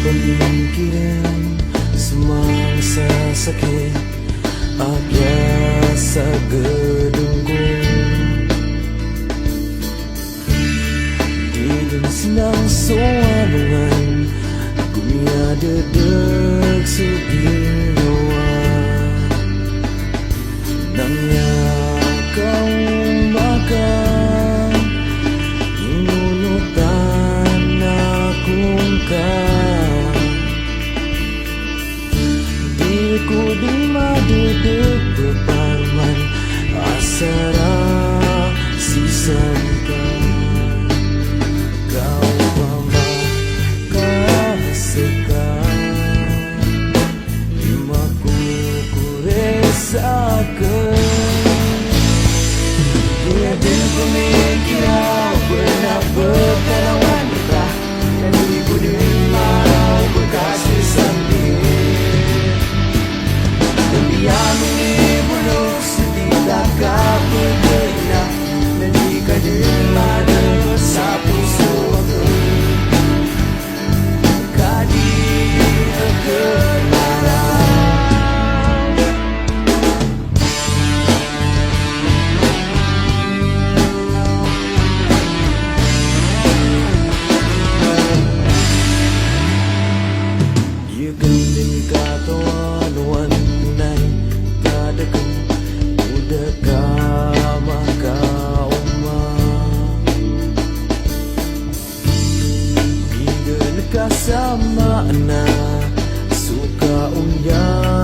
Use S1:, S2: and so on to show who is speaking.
S1: pemikiran semangsa sakit biasa gedungku Didun senang soanungan Kumia dedek suginawa Nangnya kau makan Inunutan akong ka Ku di maduduk beparman asara sisankan kau pamakasekan imaku kuresakan dia dan pemikiran pernah berkarawan betah dan ibu dimau berkasih sambil yang ini buruk setidak berguna dan jika dimana sapu suatu kadir kemarau you can think kata wan sama na suka unya